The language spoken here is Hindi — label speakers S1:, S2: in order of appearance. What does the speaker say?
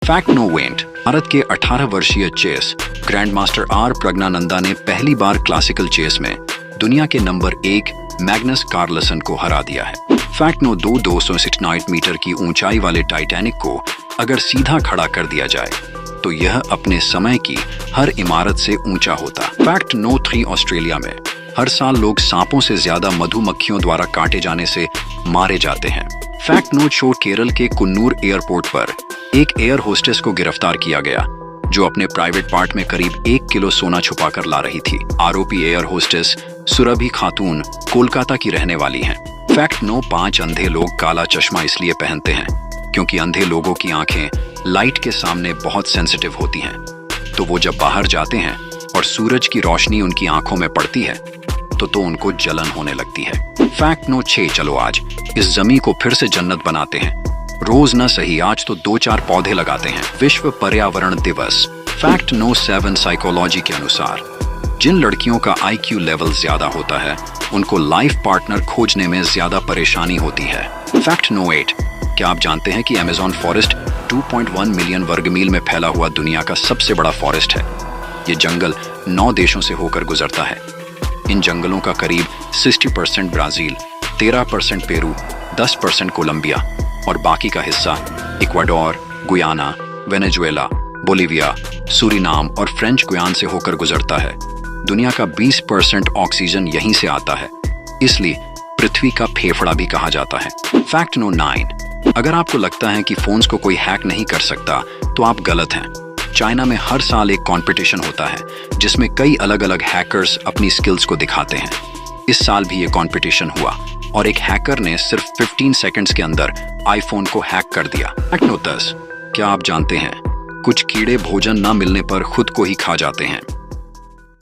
S1: Fact no went. भारत के 18 वर्षीय chess grandmaster R Praggnanandhaa ने पहली बार क्लासिकल चेस में दुनिया के नंबर 1 मैग्नस कार्लसन को हरा दिया है। फैक्ट नो 268 मीटर की ऊंचाई वाले टाइटैनिक को अगर सीधा खड़ा कर दिया जाए तो यह अपने समय की हर इमारत से ऊंचा होता। फैक्ट नो 3 ऑस्ट्रेलिया में हर साल लोग सांपों से ज्यादा मधुमक्खियों द्वारा काटे जाने से मारे जाते हैं। फैक्ट नो 4 केरल के कुन्नूर एयरपोर्ट पर एक एयर होस्टेस को गिरफ्तार किया गया जो अपने प्राइवेट पार्ट में करीब 1 किलो सोना छुपा कर ला रही थी। आरोपी एयर होस्टेस सुरभि खातून कोलकाता की रहने वाली हैं। फैक्ट नो 5 अंधे लोग काला चश्मा इसलिए पहनते हैं क्योंकि अंधे लोगों की आंखें लाइट के सामने बहुत सेंसिटिव होती हैं, तो वो जब बाहर जाते हैं और सूरज की रोशनी उनकी आंखों में पड़ती है तो उनको जलन होने लगती है। फैक्ट नो 6 चलो आज इस जमी को फिर से जन्नत बनाते हैं। रोज न सही आज तो 2-4 पौधे लगाते हैं। विश्व पर्यावरण दिवस। फैक्ट नो 7 साइकोलॉजी के अनुसार जिन लड़कियों का IQ लेवल ज्यादा होता है उनको लाइफ पार्टनर खोजने में ज्यादा परेशानी होती है। फैक्ट नो 8 क्या आप जानते हैं कि अमेज़न फॉरेस्ट 2.1 मिलियन वर्ग मील में फैला हुआ दुनिया का सबसे बड़ा फॉरेस्ट है। ये जंगल 9 देशों से होकर गुजरता है। इन जंगलों का करीब 60% ब्राजील, 13% पेरू, 10% कोलंबिया और बाकी का हिस्सा Ecuador, Guyana, Venezuela, Bolivia, Suriname और फ्रेंच गुयान से होकर गुजरता है। दुनिया का 20% ऑक्सीजन यहीं से आता है, इसलिए पृथ्वी का फेफड़ा भी कहा जाता है। फैक्ट नो 9 अगर आपको लगता है कि फोन्स को कोई हैक नहीं कर सकता तो आप गलत हैं। चाइना में हर साल एक कंपटीशन होता है जिसमें कई अलग अलग हैकर्स अपनी स्किल्स को दिखाते हैं। इस साल भी ये कंपटीशन हुआ और एक हैकर ने सिर्फ 15 सेकंड्स के अंदर आईफोन को हैक कर दिया। फैक्ट नो 10 क्या आप जानते हैं कुछ कीड़े भोजन न मिलने पर खुद को ही खा जाते हैं।